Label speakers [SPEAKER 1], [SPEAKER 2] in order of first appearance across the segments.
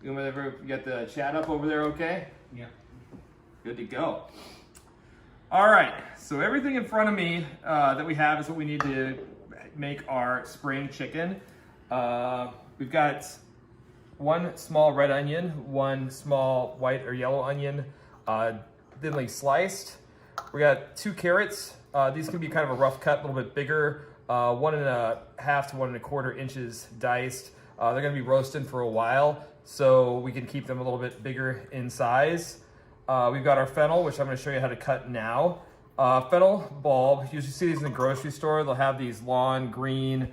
[SPEAKER 1] You got the chat up over there okay?
[SPEAKER 2] Yeah.
[SPEAKER 1] Good to go. All right, so everything in front of me that we have is what we need to make our spring chicken. We've got one small red onion, one small white or yellow onion, thinly sliced. We got 2 carrots. These can be kind of a rough cut, a little bit bigger. 1.5 to 1 1/4 inches diced. They're gonna be roasting for a while, so we can keep them a little bit bigger in size. We've got our fennel, which I'm gonna show you how to cut now. Fennel bulb, you usually see these in the grocery store. They'll have these long green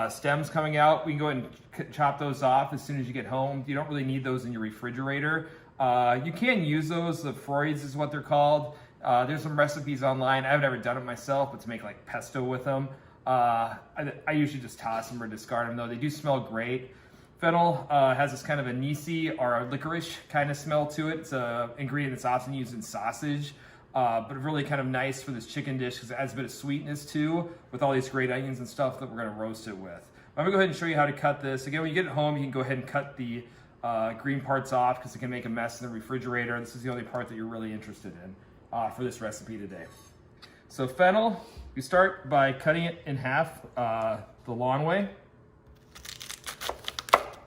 [SPEAKER 1] stems coming out. We can go ahead and chop those off as soon as you get home. You don't really need those in your refrigerator. You can use those, the Freuds is what they're called. There's some recipes online. I've never done it myself, but to make like pesto with them. I usually just toss them or discard them though. They do smell great. Fennel has this kind of anise or a licorice kind of smell to it. It's an ingredient that's often used in sausage, but really kind of nice for this chicken dish because it adds a bit of sweetness too with all these great onions and stuff that we're gonna roast it with. I'm gonna go ahead and show you how to cut this. Again, when you get it home, you can go ahead and cut the green parts off because it can make a mess in the refrigerator. This is the only part that you're really interested in for this recipe today. So fennel, you start by cutting it in half the long way.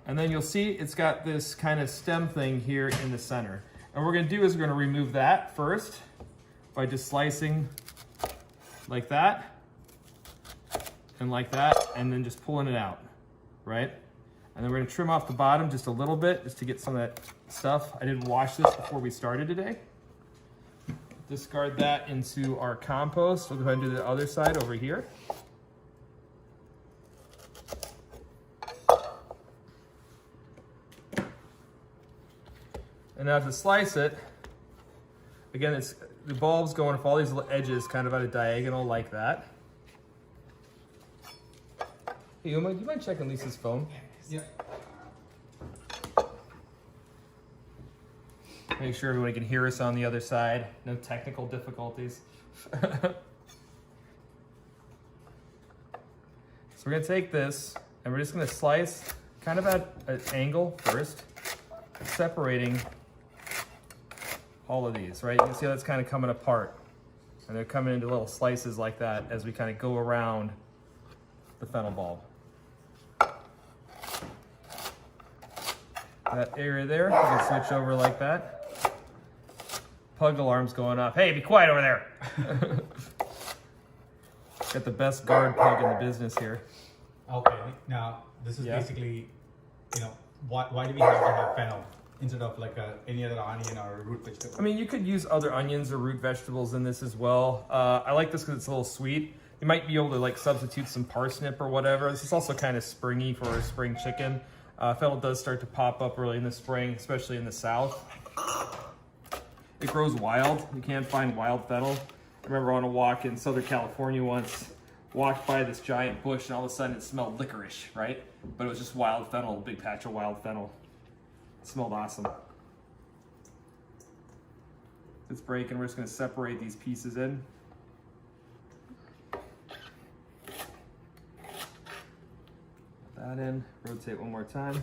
[SPEAKER 1] And then you'll see it's got this kind of stem thing here in the center. And what we're gonna do is we're gonna remove that first by just slicing like that and like that, and then just pulling it out, right? And then we're gonna trim off the bottom just a little bit just to get some of that stuff. I didn't wash this before we started today. Discard that into our compost. We'll go ahead and do the other side over here. And now to slice it, again, it's the bulb's going for all these little edges kind of at a diagonal like that. Hey, Uma, do you mind checking Lisa's phone?
[SPEAKER 2] Yeah.
[SPEAKER 1] Make sure everybody can hear us on the other side. No technical difficulties. So we're gonna take this and we're just gonna slice kind of at an angle first, separating all of these, right? You can see how that's kind of coming apart. And they're coming into little slices like that as we kind of go around the fennel bulb. That area there, you can switch over like that. Pug alarm's going off. Hey, be quiet over there. Got the best guard pug in the business here.
[SPEAKER 2] Okay, now this is basically, you know, why do we have to have fennel instead of like any other onion or root vegetable?
[SPEAKER 1] I mean, you could use other onions or root vegetables in this as well. I like this because it's a little sweet. You might be able to like substitute some parsnip or whatever. This is also kind of springy for a spring chicken. Fennel does start to pop up early in the spring, especially in the south. It grows wild. You can't find wild fennel. I remember on a walk in Southern California once, walked by this giant bush and all of a sudden it smelled licorice, right? But it was just wild fennel, a big patch of wild fennel. It smelled awesome. It's breaking. We're just going to separate these pieces in. Put that in. Rotate one more time.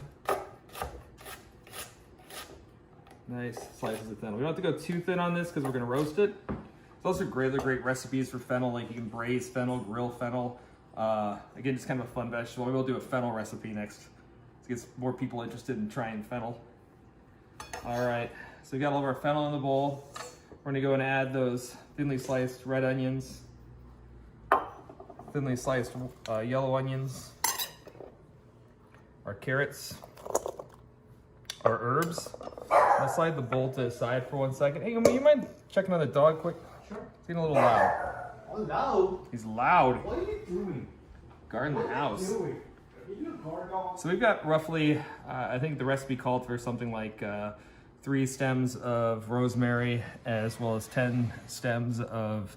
[SPEAKER 1] Nice slices of fennel. We don't have to go too thin on this because we're going to roast it. There's also great recipes for fennel, like you can braise fennel, grill fennel. Again, just kind of a fun vegetable. Maybe we'll do a fennel recipe next to get more people interested in trying fennel. All right, so we got all of our fennel in the bowl. We're going to go and add those thinly sliced red onions, thinly sliced yellow onions, our carrots, our herbs. I'll slide the bowl to the side for 1 second. Hey, you mind checking on the dog quick?
[SPEAKER 2] Sure.
[SPEAKER 1] He's getting a little loud.
[SPEAKER 2] Oh, loud?
[SPEAKER 1] He's loud.
[SPEAKER 2] What are you doing?
[SPEAKER 1] Guarding the house.
[SPEAKER 2] What are you doing? Are you a guard dog?
[SPEAKER 1] So we've got roughly, I think the recipe called for something like 3 stems of rosemary as well as 10 stems of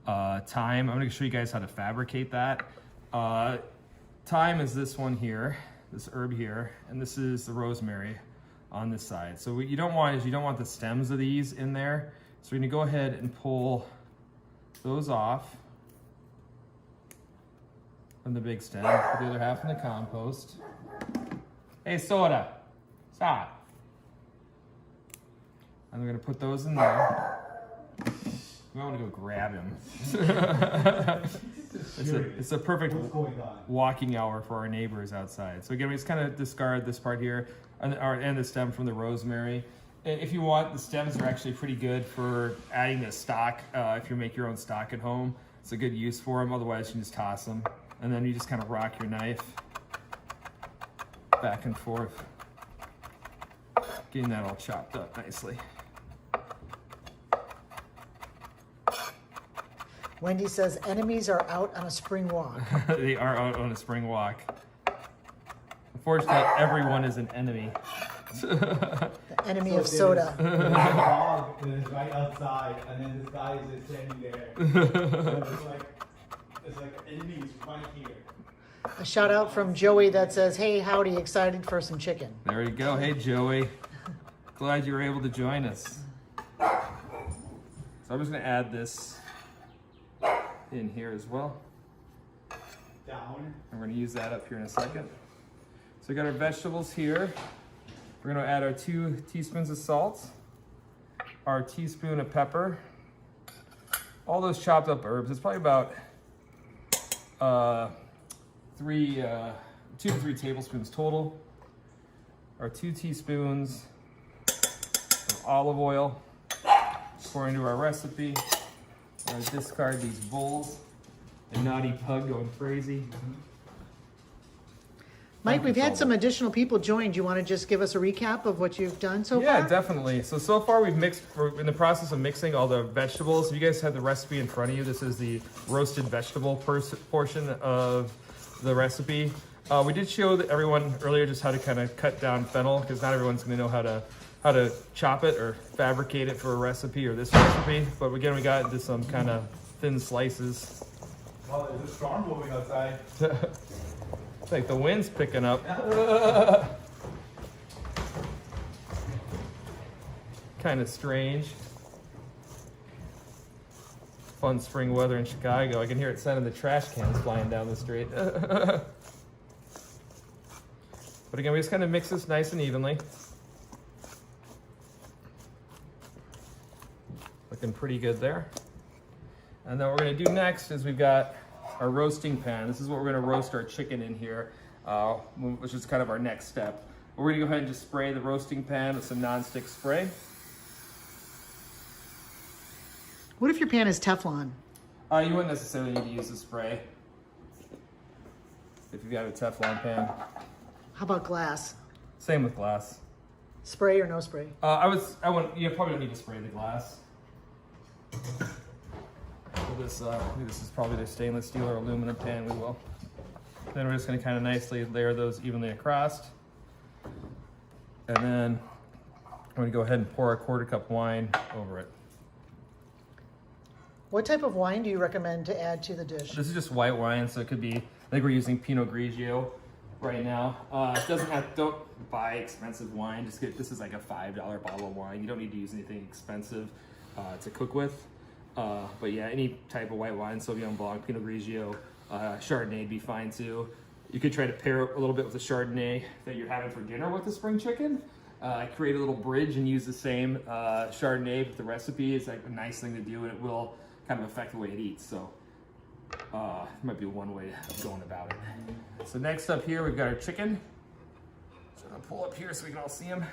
[SPEAKER 1] thyme. I'm going to show you guys how to fabricate that. Thyme is this one here, this herb here, and this is the rosemary on this side. So what you don't want is you don't want the stems of these in there. So we're going to go ahead and pull those off from the big stem, put the other half in the compost. Hey, Soda, stop. And we're gonna put those in there. We want to go grab him. It's a perfect walking hour for our neighbors outside. So again, we just kind of discard this part here and the stem from the rosemary. If you want, the stems are actually pretty good for adding to stock. If you make your own stock at home, it's a good use for them. Otherwise, you can just toss them. And then you just kind of rock your knife back and forth, getting that all chopped up nicely.
[SPEAKER 3] Wendy says enemies are out on a spring walk.
[SPEAKER 1] They are out on a spring walk. Unfortunately, everyone is an enemy.
[SPEAKER 3] The enemy of soda.
[SPEAKER 2] There's a dog that is right outside, and then this guy is just standing there. So it's like enemies right here.
[SPEAKER 3] A shout out from Joey that says, hey, howdy, excited for some chicken.
[SPEAKER 1] There you go. Hey, Joey. Glad you were able to join us. So I'm just going to add this in here as well.
[SPEAKER 2] Down.
[SPEAKER 1] I'm going to use that up here in a second. So we got our vegetables here. We're going to add our 2 teaspoons of salt, our teaspoon of pepper, all those chopped up herbs. It's probably about 2 to 3 tablespoons total. Our 2 teaspoons of olive oil, according to our recipe. I'm going to discard these bowls. The naughty pug going crazy.
[SPEAKER 3] Mike, we've had some additional people join. Do you want to just give us a recap of what you've done so far?
[SPEAKER 1] Yeah, definitely. So far we've mixed, we're in the process of mixing all the vegetables. If you guys have the recipe in front of you, this is the roasted vegetable portion of the recipe. We did show everyone earlier just how to kind of cut down fennel, because not everyone's going to know how to chop it or fabricate it for a recipe or this recipe. But again, we got into some kind of thin slices.
[SPEAKER 2] Oh, there's a storm moving outside.
[SPEAKER 1] It's like the wind's picking up. Kind of strange. Fun spring weather in Chicago. I can hear it sending the trash cans flying down the street. But again, we just kind of mix this nice and evenly. Looking pretty good there. And then what we're going to do next is we've got our roasting pan. This is what we're going to roast our chicken in here, which is kind of our next step. We're going to go ahead and just spray the roasting pan with some nonstick spray.
[SPEAKER 3] What if your pan is Teflon?
[SPEAKER 1] You wouldn't necessarily need to use the spray if you've got a Teflon pan.
[SPEAKER 3] How about glass?
[SPEAKER 1] Same with glass.
[SPEAKER 3] Spray or no spray?
[SPEAKER 1] You probably don't need to spray the glass. This is probably the stainless steel or aluminum pan. We will. Then we're just going to kind of nicely layer those evenly across. And then I'm going to go ahead and pour a 1/4 cup wine over it.
[SPEAKER 3] What type of wine do you recommend to add to the dish?
[SPEAKER 1] This is just white wine, so it could be, I think we're using Pinot Grigio right now. Don't buy expensive wine. Just get, this is like a $5 bottle of wine. You don't need to use anything expensive to cook with. But yeah, any type of white wine, Sauvignon Blanc, Pinot Grigio, Chardonnay would be fine too. You could try to pair it a little bit with the Chardonnay that you're having for dinner with the spring chicken. Create a little bridge and use the same Chardonnay with the recipe. It's like a nice thing to do, and it will kind of affect the way it eats. So it might be one way of going about it. So next up here, we've got our chicken. So I'm gonna pull up here so we can all see him.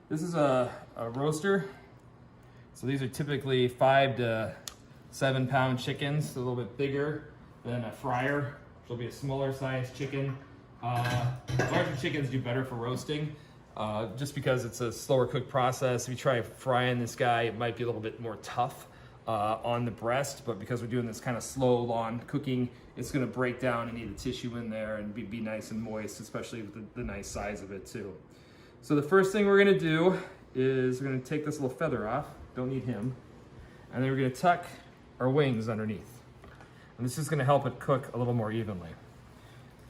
[SPEAKER 1] This is a roaster. So these are typically 5 to 7 pound chickens, a little bit bigger than a fryer, which will be a smaller size chicken. Larger chickens do better for roasting, just because it's a slower cook process. If you try frying this guy, it might be a little bit more tough on the breast, but because we're doing this kind of slow, long cooking, it's gonna break down and need the tissue in there and be nice and moist, especially with the nice size of it too. So the first thing we're gonna do is we're gonna take this little feather off. Don't need him. And then we're gonna tuck our wings underneath. And this is gonna help it cook a little more evenly.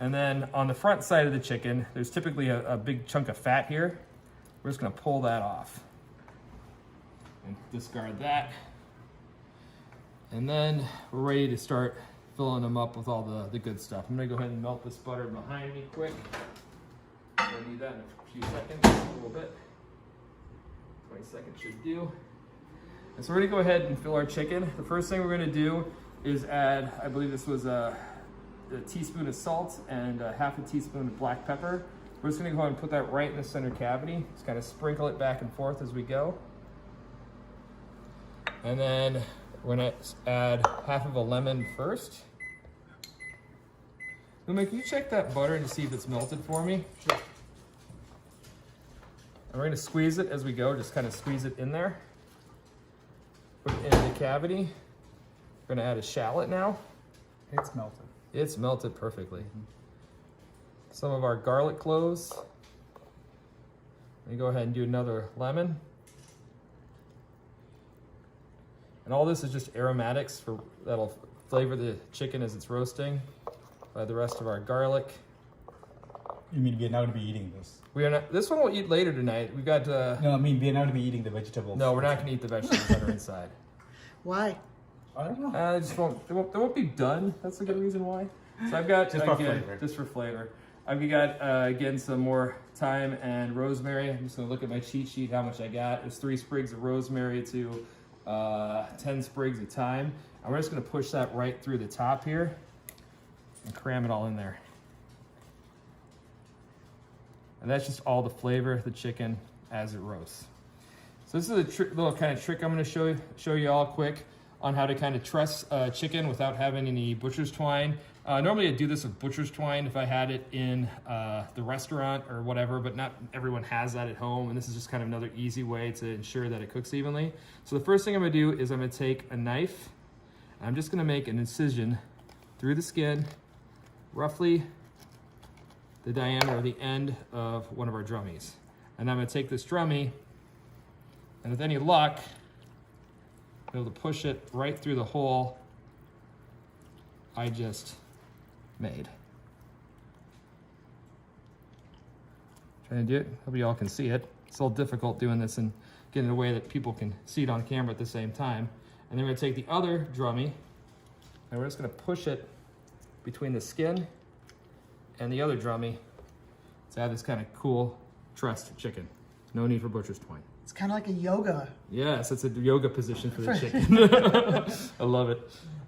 [SPEAKER 1] And then on the front side of the chicken, there's typically a big chunk of fat here. We're just gonna pull that off and discard that. And then we're ready to start filling them up with all the good stuff. I'm gonna go ahead and melt this butter behind me quick. I'll need that in a few seconds, a little bit. 20 seconds should do. And so we're gonna go ahead and fill our chicken. The first thing we're gonna do is add, I believe this was a teaspoon of salt and half a teaspoon of black pepper. We're just gonna go ahead and put that right in the center cavity. Just kind of sprinkle it back and forth as we go. And then we're gonna add half of a lemon first. Uma, can you check that butter to see if it's melted for me?
[SPEAKER 2] Sure.
[SPEAKER 1] And we're gonna squeeze it as we go, just kind of squeeze it in there. Put it into the cavity. We're gonna add a shallot now.
[SPEAKER 2] It's melted.
[SPEAKER 1] It's melted perfectly. Some of our garlic cloves. Let me go ahead and do another lemon. And all this is just aromatics that'll flavor the chicken as it's roasting. The rest of our garlic.
[SPEAKER 2] You mean we're not going to be eating this?
[SPEAKER 1] We are not. This one we'll eat later tonight. We've got.
[SPEAKER 2] No, I mean we're not going to be eating the vegetables.
[SPEAKER 1] No, we're not going to eat the vegetables that are inside.
[SPEAKER 3] Why?
[SPEAKER 2] I don't know.
[SPEAKER 1] I just won't. They won't be done. That's a good reason why. So I've got
[SPEAKER 2] Just for flavor.
[SPEAKER 1] Just for flavor. I've got again some more thyme and rosemary. I'm just going to look at my cheat sheet how much I got. There's 3 sprigs of rosemary to 10 sprigs of thyme. And we're just going to push that right through the top here and cram it all in there. And that's just all the flavor of the chicken as it roasts. So this is a little kind of trick I'm going to show you all quick on how to kind of truss chicken without having any butcher's twine. Normally I'd do this with butcher's twine if I had it in the restaurant or whatever, but not everyone has that at home, and this is just kind of another easy way to ensure that it cooks evenly. So the first thing I'm going to do is I'm going to take a knife, and I'm just going to make an incision through the skin, roughly the diameter of the end of one of our drummies. And I'm going to take this drummy, and with any luck, be able to push it right through the hole I just made. Trying to do it. Hope you all can see it. It's a little difficult doing this and getting it in a way that people can see it on camera at the same time. And then we're going to take the other drummy, and we're just going to push it between the skin and the other drummy to have this kind of cool trussed chicken. No need for butcher's twine.
[SPEAKER 3] It's kind of like a yoga.
[SPEAKER 1] Yes, it's a yoga position for the chicken. I love it.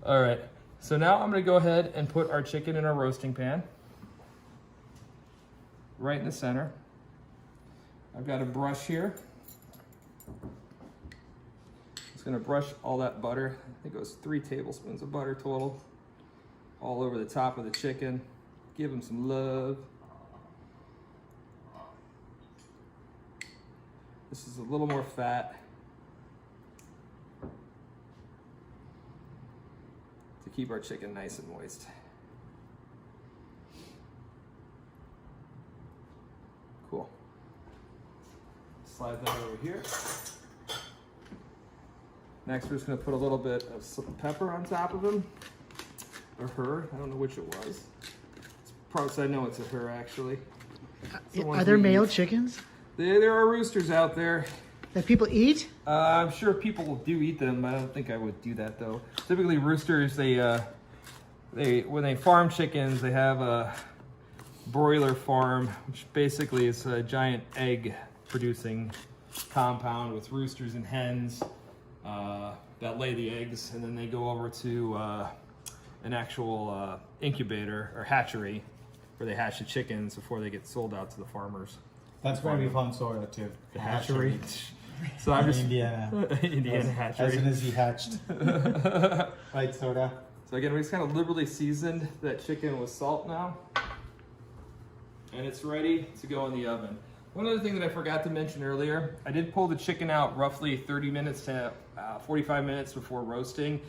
[SPEAKER 1] All right, so now I'm gonna go ahead and put our chicken in our roasting pan. Right in the center. I've got a brush here. Just gonna brush all that butter. I think it was 3 tablespoons of butter total. All over the top of the chicken. Give them some love. This is a little more fat to keep our chicken nice and moist. Cool. Slide that over here. Next, we're just going to put a little bit of pepper on top of them, or her. I don't know which it was. It's probably, I know it's a her actually.
[SPEAKER 3] Are there male chickens
[SPEAKER 1] There are roosters out there.
[SPEAKER 3] that people eat?
[SPEAKER 1] I'm sure people do eat them. I don't think I would do that though. Typically, roosters when they farm chickens, they have a broiler farm, which basically is a giant egg producing compound with roosters and hens that lay the eggs, and then they go over to an actual incubator or hatchery where they hatch the chickens before they get sold out to the farmers.
[SPEAKER 2] That's where we found Sora too. The hatchery.
[SPEAKER 1] So I'm just
[SPEAKER 2] Indiana.
[SPEAKER 1] Indiana hatchery.
[SPEAKER 2] As soon as he hatched. Right, Soda?
[SPEAKER 1] So again, we just kind of liberally seasoned that chicken with salt now. And it's ready to go in the oven. One other thing that I forgot to mention earlier, I did pull the chicken out roughly 30 minutes to 45 minutes before roasting.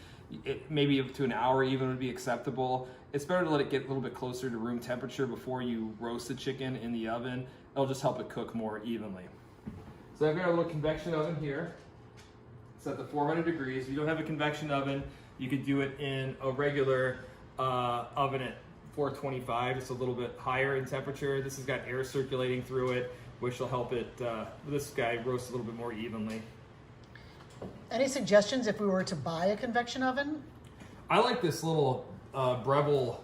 [SPEAKER 1] Maybe up to an hour even would be acceptable. It's better to let it get a little bit closer to room temperature before you roast the chicken in the oven. It'll just help it cook more evenly. So I've got a little convection oven here. It's at the 400 degrees. If you don't have a convection oven, you could do it in a regular oven at 425, just a little bit higher in temperature. This has got air circulating through it, which will help it, this guy roast a little bit more evenly.
[SPEAKER 3] Any suggestions if we were to buy a convection oven?
[SPEAKER 1] I like this little Breville,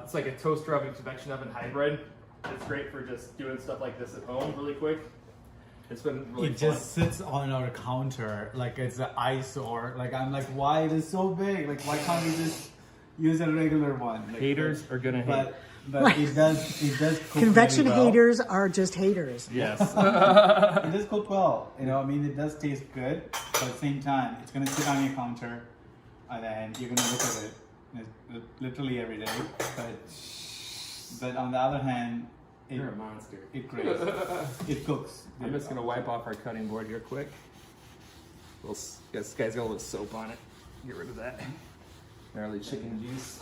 [SPEAKER 1] it's like a toaster oven convection oven hybrid. It's great for just doing stuff like this at home really quick. It's been really
[SPEAKER 2] It
[SPEAKER 1] fun.
[SPEAKER 2] just sits on our counter like it's an eyesore. Like I'm like, why it is so big? Like why can't we just use a regular one? Like,
[SPEAKER 1] Haters are gonna hate.
[SPEAKER 2] But it does cook
[SPEAKER 3] Convection
[SPEAKER 2] really well.
[SPEAKER 3] haters are just haters.
[SPEAKER 1] Yes.
[SPEAKER 2] It does cook well. You know, I mean, it does taste good, but at the same time, it's gonna sit on your counter, and then you're gonna look at it literally every day. But on the other hand,
[SPEAKER 1] You're a monster.
[SPEAKER 2] it grates. It cooks.
[SPEAKER 1] I'm just gonna wipe off our cutting board here quick. This guy's got a little soap on it. Get rid of that. Gnarly chicken juice.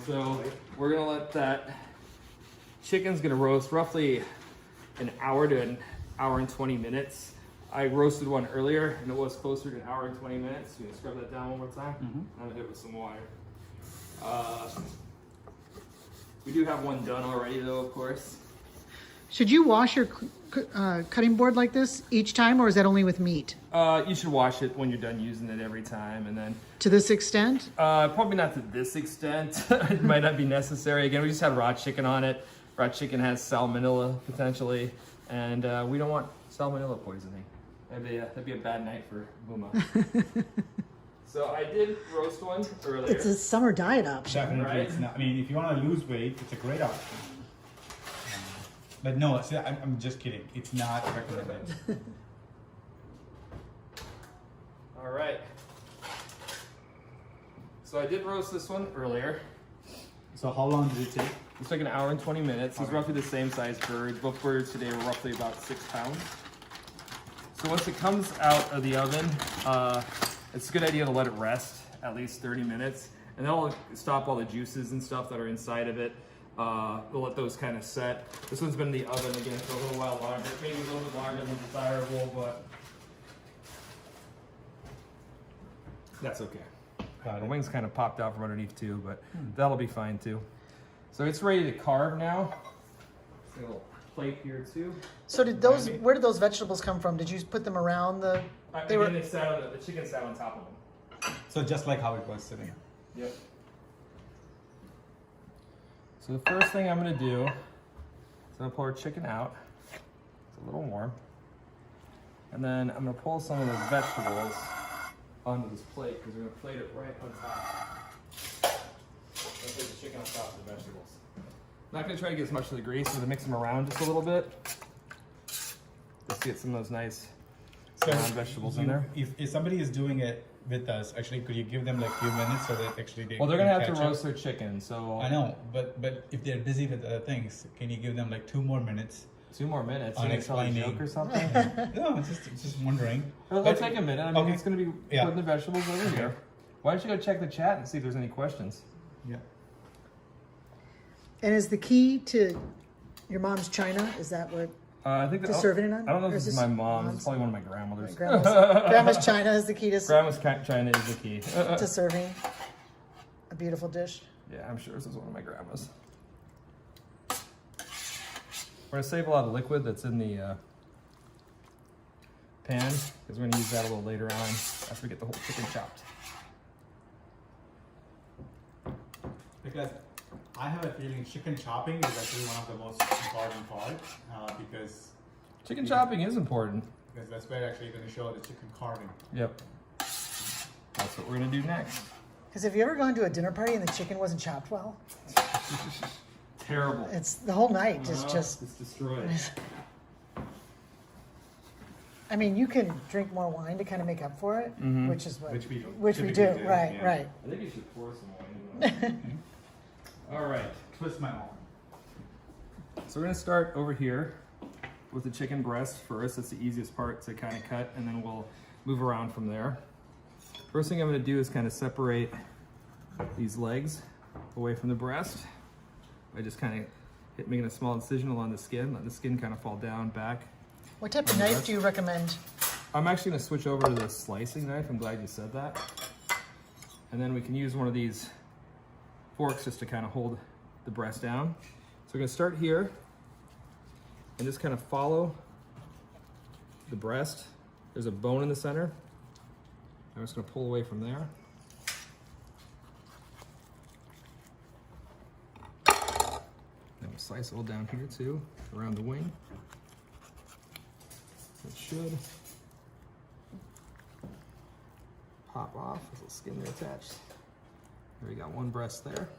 [SPEAKER 1] So we're gonna let that chicken's gonna roast roughly an hour to an hour and 20 minutes. I roasted one earlier and it was closer to an hour and 20 minutes. You gonna scrub that down one more time? I'm gonna hit it with some water. We do have one done already though, of course.
[SPEAKER 3] Should you wash your cutting board like this each time, or is that only with meat?
[SPEAKER 1] You should wash it when you're done using it every time, and then
[SPEAKER 3] To this extent?
[SPEAKER 1] probably not to this extent. It might not be necessary. Again, we just had raw chicken on it. Raw chicken has salmonella potentially, and we don't want salmonella poisoning. That'd be a bad night for Buma. So I did roast one earlier.
[SPEAKER 3] It's a summer diet option.
[SPEAKER 2] Definitely,
[SPEAKER 1] Right.
[SPEAKER 2] it's not. I mean, if you want to lose weight, it's a great option. But no, see, I'm just kidding. It's not recommended.
[SPEAKER 1] All right. So I did roast this one earlier.
[SPEAKER 2] So how long did it take?
[SPEAKER 1] It's like an hour and 20 minutes. It's roughly the same size bird. Both birds today were roughly about 6 pounds. So once it comes out of the oven, it's a good idea to let it rest at least 30 minutes. And that'll stop all the juices and stuff that are inside of it. We'll let those kind of set. This one's been in the oven again for a little while longer. Maybe a little bit longer than desirable, but that's okay. The wings kind of popped out from underneath too, but that'll be fine too. So it's ready to carve now. Got a little plate here too.
[SPEAKER 3] So where did those vegetables come from? Did you put them around the? They were.
[SPEAKER 1] The chicken sat on top of them.
[SPEAKER 2] So just like how it was sitting.
[SPEAKER 1] Yep. So the first thing I'm gonna do is I'm gonna pull our chicken out. It's a little warm. And then I'm gonna pull some of those vegetables onto this plate because we're gonna plate it right on top. Let's put the chicken on top of the vegetables. I'm not gonna try to get as much of the grease, so to mix them around just a little bit. Let's get some of those nice brown vegetables in there.
[SPEAKER 2] If somebody is doing it with us, actually, could you give them like a few minutes so that actually they?
[SPEAKER 1] Well, they're gonna
[SPEAKER 2] can
[SPEAKER 1] have to
[SPEAKER 2] catch up?
[SPEAKER 1] roast their chicken, so
[SPEAKER 2] I know, but if they're busy with other things, can you give them like 2 more minutes?
[SPEAKER 1] 2 more minutes.
[SPEAKER 2] On
[SPEAKER 1] You gonna tell a
[SPEAKER 2] explaining.
[SPEAKER 1] joke or something?
[SPEAKER 2] No, it's just wondering.
[SPEAKER 1] It'll take a minute. I mean,
[SPEAKER 2] Okay.
[SPEAKER 1] it's gonna be
[SPEAKER 2] Yeah.
[SPEAKER 1] putting the vegetables over here. Why don't you go check the chat and see if there's any questions?
[SPEAKER 2] Yeah.
[SPEAKER 3] And is the key to your mom's china? Is that what
[SPEAKER 1] I think
[SPEAKER 3] to serve it in on?
[SPEAKER 1] I don't know
[SPEAKER 3] Or
[SPEAKER 1] if
[SPEAKER 3] is
[SPEAKER 1] this is
[SPEAKER 3] this
[SPEAKER 1] my mom's.
[SPEAKER 3] mom's?
[SPEAKER 1] It's probably one of my grandmother's.
[SPEAKER 3] Grandma's china is the key to
[SPEAKER 1] Grandma's China is the key.
[SPEAKER 3] to serving a beautiful dish.
[SPEAKER 1] Yeah, I'm sure this is one of my grandma's. We're gonna save a lot of liquid that's in the pan because we're gonna use that a little later on after we get the whole chicken chopped.
[SPEAKER 2] Because I have a feeling chicken chopping is actually one of the most important parts because
[SPEAKER 1] Chicken chopping is important.
[SPEAKER 2] that's where actually you're going to show the chicken carving.
[SPEAKER 1] Yep. That's what we're gonna do next.
[SPEAKER 3] Because have you ever gone to a dinner party and the chicken wasn't chopped well?
[SPEAKER 1] Terrible.
[SPEAKER 3] It's the whole night is just.
[SPEAKER 1] It's destroyed.
[SPEAKER 3] I mean, you can drink more wine to kind of make up for it, which is what
[SPEAKER 2] Which we
[SPEAKER 3] do.
[SPEAKER 2] typically do,
[SPEAKER 3] Right,
[SPEAKER 2] yeah.
[SPEAKER 3] right.
[SPEAKER 1] I think you should pour some wine. All right.
[SPEAKER 2] Twist my arm.
[SPEAKER 1] So we're gonna start over here with the chicken breast first. That's the easiest part to kind of cut, and then we'll move around from there. First thing I'm gonna do is kind of separate these legs away from the breast by just kind of making a small incision along the skin, let the skin kind of fall down back.
[SPEAKER 3] What type of knife do you recommend?
[SPEAKER 1] I'm actually gonna switch over to the slicing knife. I'm glad you said that. And then we can use one of these forks just to kind of hold the breast down. So we're gonna start here and just kind of follow the breast. There's a bone in the center. I'm just gonna pull away from there. Then we'll slice a little down here too, around the wing. It should pop off. There's a little skin there attached. There we got one breast there.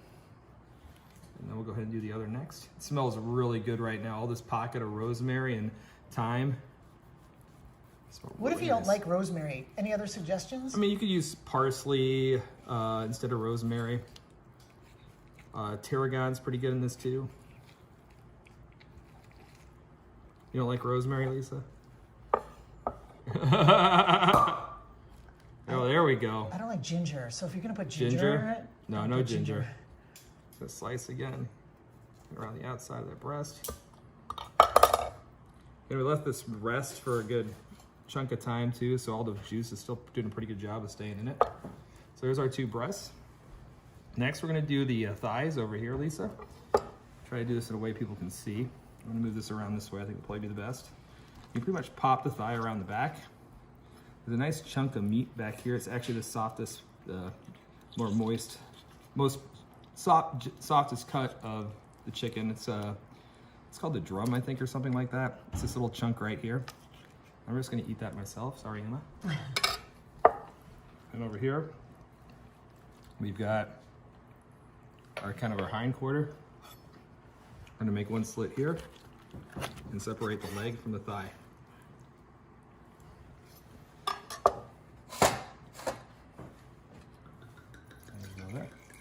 [SPEAKER 1] And then we'll go ahead and do the other next. It smells really good right now. All this pocket of rosemary and thyme.
[SPEAKER 3] What if you don't like rosemary? Any other suggestions?
[SPEAKER 1] I mean, you could use parsley instead of rosemary. Tarragon's pretty good in this too. You don't like rosemary, Lisa? Oh, there we go.
[SPEAKER 3] I don't like ginger, so if you're gonna put ginger in it,
[SPEAKER 1] no, no ginger. Just slice again around the outside of the breast. And we left this rest for a good chunk of time too, so all the juice is still doing a pretty good job of staying in it. So there's our two breasts. Next, we're gonna do the thighs over here, Lisa. Try to do this in a way people can see. I'm gonna move this around this way. I think it'll probably be the best. You pretty much pop the thigh around the back. There's a nice chunk of meat back here. It's actually the softest, more moist, most softest cut of the chicken. It's called the drum, I think, or something like that. It's this little chunk right here. I'm just gonna eat that myself. Sorry, Emma. And over here, we've got our kind of our hind quarter. I'm gonna make one slit here and separate the leg from the thigh.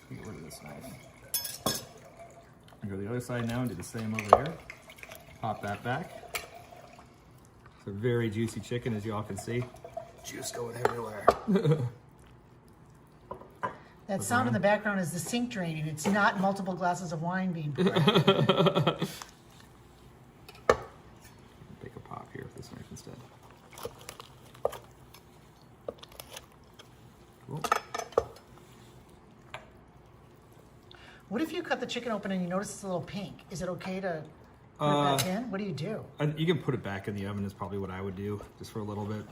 [SPEAKER 1] Get rid of this knife. I go to the other side now and do the same over here. Pop that back. It's a very juicy chicken, as you all can see. Juice going everywhere.
[SPEAKER 3] that sound in the background is the sink draining. It's not multiple glasses of wine being poured.
[SPEAKER 1] Take a pop here with this knife instead. Cool.
[SPEAKER 3] What if you cut the chicken open and you notice it's a little pink? Is it okay to put it back in? What do you do?
[SPEAKER 1] You can put it back in the oven is probably what I would do, just for a little bit.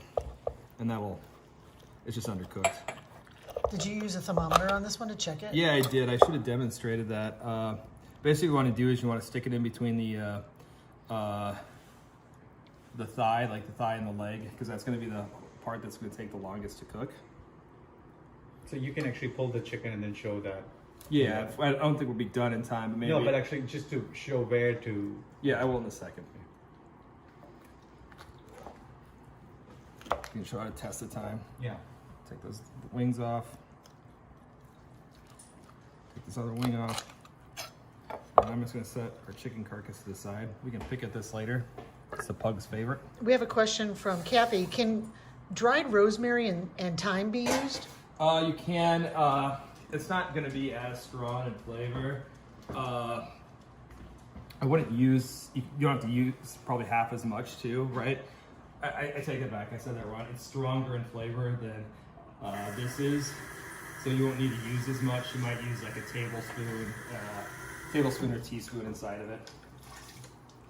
[SPEAKER 1] And it's just undercooked.
[SPEAKER 3] Did you use a thermometer on this one to check it?
[SPEAKER 1] Yeah, I did. I should have demonstrated that. Basically what you want to do is you want to stick it in between the thigh, like the thigh and the leg, because that's going to be the part that's going to take the longest to cook.
[SPEAKER 2] So you can actually pull the chicken and then show that.
[SPEAKER 1] Yeah, I don't think we'll be done in time, but maybe.
[SPEAKER 2] No, but actually just to show where to.
[SPEAKER 1] Yeah, I will in a second. You can show how to test the time.
[SPEAKER 2] Yeah.
[SPEAKER 1] Take those wings off. Take this other wing off. And I'm just going to set our chicken carcass to the side. We can pick at this later. It's the pug's favorite.
[SPEAKER 3] We have a question from Kathy. Can dried rosemary and thyme be used?
[SPEAKER 1] You can. It's not going to be as strong in flavor. I wouldn't use, you don't have to use probably half as much too, right? I take it back, I said that wrong. It's stronger in flavor than this is. So you won't need to use as much. You might use like a tablespoon or teaspoon inside of it.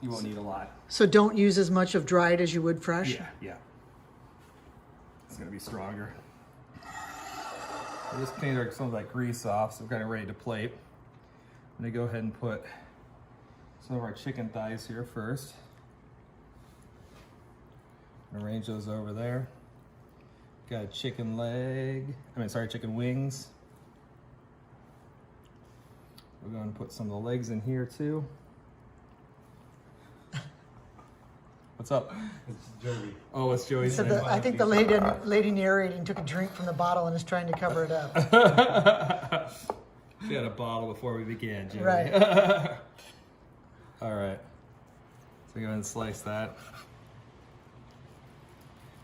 [SPEAKER 1] You won't need a lot.
[SPEAKER 3] So don't use as much of dried as you would fresh?
[SPEAKER 1] Yeah. It's going to be stronger. We'll just clean some of that grease off, so we're kind of ready to plate. I'm going to go ahead and put some of our chicken thighs here first. Arrange those over there. Got a chicken chicken wings. We're going to put some of the legs in here too. What's up?
[SPEAKER 2] It's Joey.
[SPEAKER 1] Oh, it's Joey.
[SPEAKER 3] So I think the lady narrating took a drink from the bottle and is trying to cover it up.
[SPEAKER 1] She had a bottle before we began, Joey.
[SPEAKER 3] Right.
[SPEAKER 1] All right. So go ahead and slice that.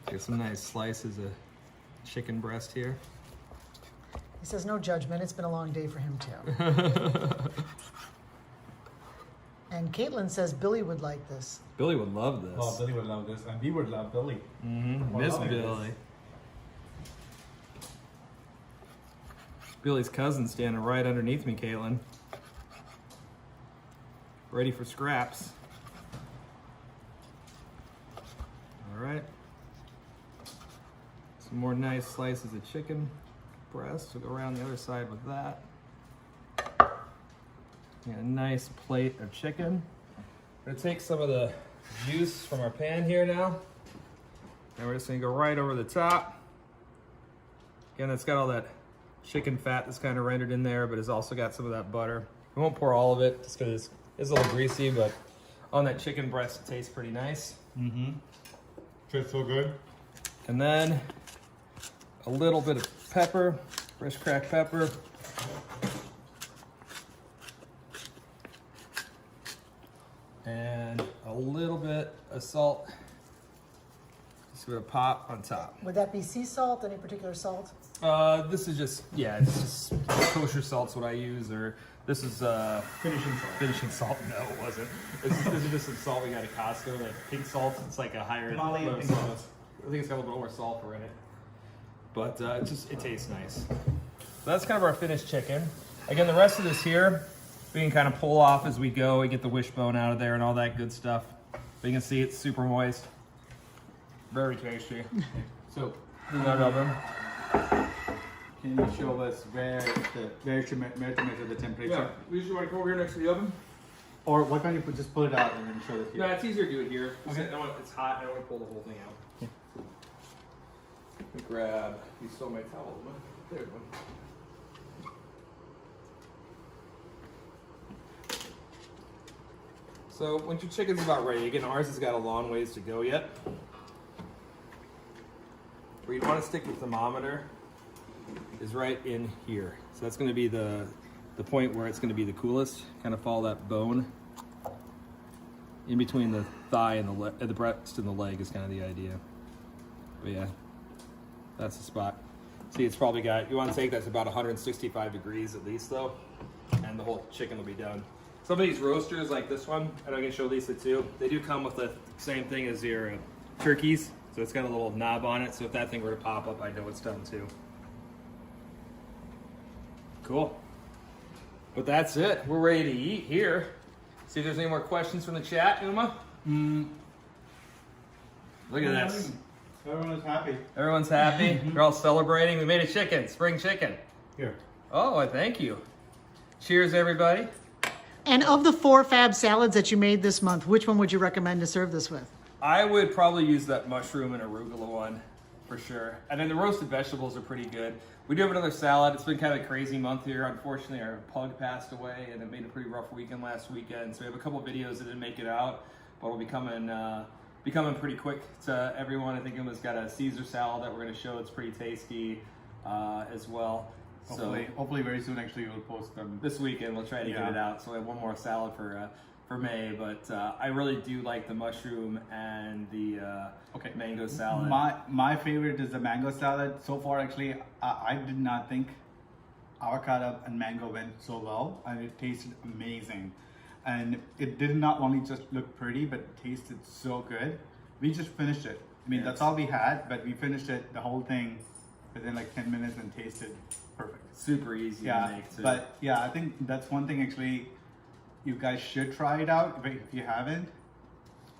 [SPEAKER 1] Get some nice slices of chicken breast here.
[SPEAKER 3] He says no judgment. It's been a long day for him too. And Caitlin says Billy would like this.
[SPEAKER 1] Billy would love this.
[SPEAKER 2] Oh, Billy would love this, and we would love Billy.
[SPEAKER 1] Miss Billy. Billy's cousin standing right underneath me, Caitlin. Ready for scraps. All right. Some more nice slices of chicken breast. We'll go around the other side with that. And a nice plate of chicken. We're gonna take some of the juice from our pan here now. And we're just gonna go right over the top. Again, it's got all that chicken fat that's kind of rendered in there, but it's also got some of that butter. We won't pour all of it just because it's a little greasy, but on that chicken breast, it tastes pretty nice.
[SPEAKER 2] Mm-hmm. Tastes so good.
[SPEAKER 1] And then a little bit of pepper, fresh cracked pepper. And a little bit of salt. Just a bit of pop on top.
[SPEAKER 3] Would that be sea salt? Any particular salt?
[SPEAKER 1] This is just, yeah, it's just kosher salt's what I use, or this is
[SPEAKER 2] Finishing salt.
[SPEAKER 1] finishing salt. No, it wasn't. This is just some salt we got at Costco, like pink salt. It's like a higher
[SPEAKER 2] Molly and
[SPEAKER 1] level
[SPEAKER 2] pink
[SPEAKER 1] salt. I think it's got a little bit more sulfur in it, but it tastes nice. So that's kind of our finished chicken. Again, the rest of this here, we can kind of pull off as we go. We get the wishbone out of there and all that good stuff. But you can see it's super moist, very tasty.
[SPEAKER 2] So,
[SPEAKER 1] In that oven.
[SPEAKER 2] can you show us where to measure the temperature?
[SPEAKER 1] Yeah, we usually want to go over here next to the oven.
[SPEAKER 2] Or why can't you just pull it out and then show it here?
[SPEAKER 1] No, it's easier to do it here.
[SPEAKER 2] Okay.
[SPEAKER 1] It's hot. I don't want to pull the whole thing out. Let me grab. You stole my towel. There we go. So once your chicken's about ready, again, ours has got a long ways to go yet. Where you want to stick the thermometer is right in here. So that's going to be the point where it's going to be the coolest. Kind of follow that bone in between the thigh and the breast and the leg is kind of the idea. But yeah, that's the spot. See, it's probably got, you want to take that's about 165 degrees at least though, and the whole chicken will be done. Some of these roasters like this one, and I can show Lisa too, they do come with the same thing as your turkeys. So it's got a little knob on it, so if that thing were to pop up, I know it's done too. Cool. But that's it. We're ready to eat here. See if there's any more questions from the chat, Uma? Look at this.
[SPEAKER 2] Everyone is happy.
[SPEAKER 1] Everyone's happy. They're all celebrating. We made a chicken, spring chicken.
[SPEAKER 2] Here.
[SPEAKER 1] Oh, thank you. Cheers, everybody.
[SPEAKER 3] And of the 4 fab salads that you made this month, which one would you recommend to serve this with?
[SPEAKER 1] I would probably use that mushroom and arugula one for sure. And then the roasted vegetables are pretty good. We do have another salad. It's been kind of a crazy month here. Unfortunately, our pug passed away and it made a pretty rough weekend last weekend. So we have a couple videos that didn't make it out, but will be coming pretty quick to everyone. I think Uma's got a Caesar salad that we're going to show. It's pretty tasty as well.
[SPEAKER 2] Hopefully very soon actually we'll post them.
[SPEAKER 1] This weekend we'll try to get it out. So we have one more salad for May, but I really do like the mushroom and the mango salad.
[SPEAKER 2] My favorite is the mango salad. So far actually I did not think avocado and mango went so well, and it tasted amazing. And it did not only just look pretty, but it tasted so good. We just finished it. I mean, that's all we had, but we finished it, the whole thing, within like 10 minutes and tasted perfect.
[SPEAKER 1] Super easy to make too.
[SPEAKER 2] But yeah, I think that's one thing actually you guys should try it out if you haven't,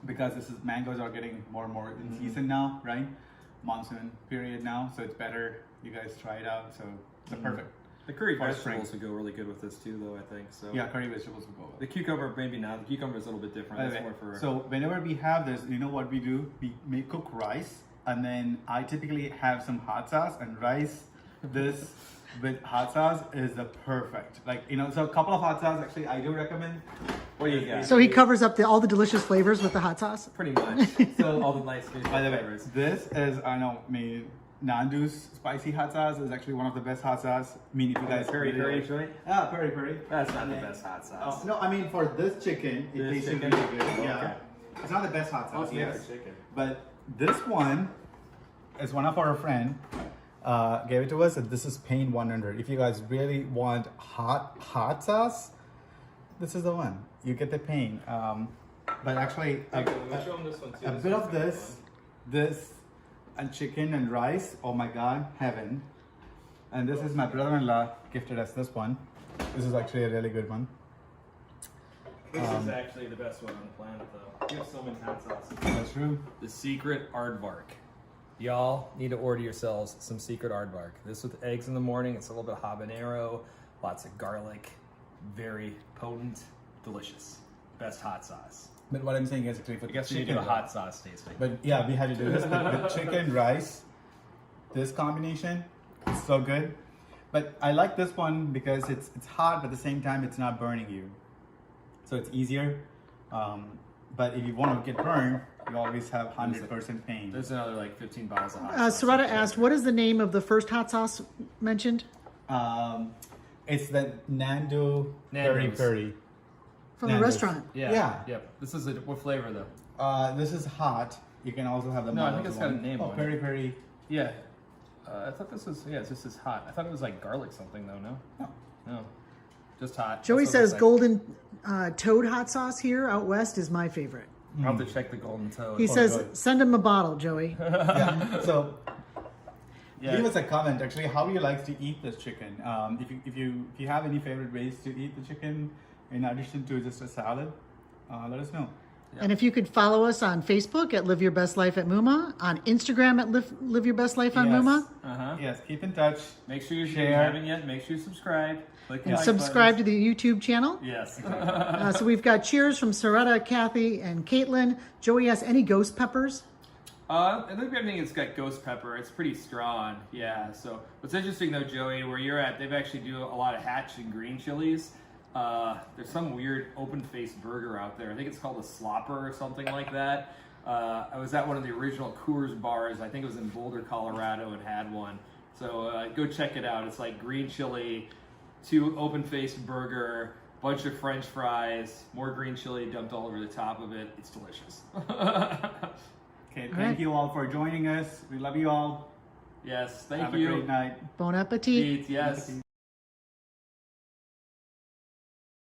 [SPEAKER 2] because mangoes are getting more and more in season now, right? Monsoon period now, so it's better you guys try it out. So it's perfect.
[SPEAKER 1] The curry vegetables would go really good with this too, though, I think. So
[SPEAKER 2] yeah, curry vegetables will go well.
[SPEAKER 1] The cucumber, maybe not. The cucumber is a little bit different. That's more for...
[SPEAKER 2] So whenever we have this, you know what we do? We cook rice, and then I typically have some hot sauce and rice. This with hot sauce is the perfect. Like, you know, so a couple of hot sauce actually I do recommend.
[SPEAKER 1] What do you got?
[SPEAKER 3] So he covers up all the delicious flavors with the hot sauce?
[SPEAKER 1] Pretty much. So all the nice
[SPEAKER 2] By the way, this is, I know, Nandu's spicy hot sauce is actually one of the best hot sauce. I mean, if you guys
[SPEAKER 1] Peri,
[SPEAKER 2] right? Peri.
[SPEAKER 1] That's not the best hot sauce.
[SPEAKER 2] No, I mean for this chicken, it tastes really good. Yeah,
[SPEAKER 1] okay.
[SPEAKER 2] It's not the best hot sauce, yes.
[SPEAKER 1] Chicken.
[SPEAKER 2] But this one is one of our friend gave it to us, and this is Pain 100. If you guys really want hot sauce, this is the one. You get the Pain. But actually, a bit of this. And chicken and rice, oh my god, heaven. And this is my brother-in-law gifted us this one. This is actually a really good one.
[SPEAKER 1] This is actually the best one on the planet, though. You have so many hot sauces.
[SPEAKER 2] That's true.
[SPEAKER 1] The secret aardvark. Y'all need to order yourselves some secret aardvark. This with eggs in the morning. It's a little bit of habanero, lots of garlic, very potent, delicious. Best hot sauce.
[SPEAKER 2] But what I'm saying is actually for
[SPEAKER 1] I guess we
[SPEAKER 2] chicken,
[SPEAKER 1] need to do a hot sauce tasting.
[SPEAKER 2] But yeah, we had to do this with chicken rice. This combination is so good. But I like this one because it's hot, but at the same time it's not burning you, so it's easier. But if you want to get burned, you always have 100% pain.
[SPEAKER 1] There's another like 15 bottles of hot sauce.
[SPEAKER 3] Sarada asked, what is the name of the first hot sauce mentioned?
[SPEAKER 2] It's the Nando Peri
[SPEAKER 1] Nando's.
[SPEAKER 2] Peri.
[SPEAKER 3] From the
[SPEAKER 2] Nando's.
[SPEAKER 3] restaurant.
[SPEAKER 1] Yeah.
[SPEAKER 2] Yeah.
[SPEAKER 1] Yep. This is what flavor though?
[SPEAKER 2] This is hot. You can also have the
[SPEAKER 1] No, I
[SPEAKER 2] mild
[SPEAKER 1] think it's got a
[SPEAKER 2] one.
[SPEAKER 1] name
[SPEAKER 2] Oh,
[SPEAKER 1] on
[SPEAKER 2] Peri
[SPEAKER 1] it.
[SPEAKER 2] Peri.
[SPEAKER 1] Yeah. I thought this was this is hot. I thought it was like garlic something though. No.
[SPEAKER 2] No.
[SPEAKER 1] No. Just hot.
[SPEAKER 3] Joey
[SPEAKER 1] That's what it
[SPEAKER 3] says
[SPEAKER 1] looks like.
[SPEAKER 3] golden toad hot sauce here out west is my favorite.
[SPEAKER 1] I'll have to check the golden toad.
[SPEAKER 3] He says,
[SPEAKER 2] good.
[SPEAKER 3] send him a bottle, Joey.
[SPEAKER 2] Yeah. So
[SPEAKER 1] Yeah.
[SPEAKER 2] leave us a comment actually how you like to eat this chicken. If you have any favorite ways to eat the chicken in addition to just a salad, let us know.
[SPEAKER 1] Yeah.
[SPEAKER 3] And if you could follow us on Facebook at Live Your Best Life at Muma, on Instagram at Live Your Best Life on
[SPEAKER 2] Yes.
[SPEAKER 3] Muma,
[SPEAKER 2] Yes, keep in touch.
[SPEAKER 1] Make sure if you
[SPEAKER 2] Share.
[SPEAKER 1] haven't yet, make sure you subscribe. Click the
[SPEAKER 3] and
[SPEAKER 1] like
[SPEAKER 3] subscribe
[SPEAKER 1] buttons.
[SPEAKER 3] to the YouTube channel.
[SPEAKER 1] Yes.
[SPEAKER 3] So we've got cheers from Saretta, Kathy, and Caitlin. Joey asks, any ghost peppers?
[SPEAKER 1] I think it's got ghost pepper. It's pretty strong. Yeah. So what's interesting though, Joey, where you're at, they've actually do a lot of hatch and green chilies. There's some weird open-faced burger out there. I think it's called a slopper or something like that. I was at one of the original Coors bars. I think it was in Boulder, Colorado, and had one. So go check it out. It's like green chili, 2 open-faced burger, bunch of French fries, more green chili dumped all over the top of it. It's delicious.
[SPEAKER 2] Okay,
[SPEAKER 3] All
[SPEAKER 2] thank
[SPEAKER 3] right.
[SPEAKER 2] you all for joining us. We love you all.
[SPEAKER 1] Yes, thank
[SPEAKER 2] Have
[SPEAKER 1] you.
[SPEAKER 2] a great night.
[SPEAKER 3] Bon appetit.
[SPEAKER 1] Eat, yes.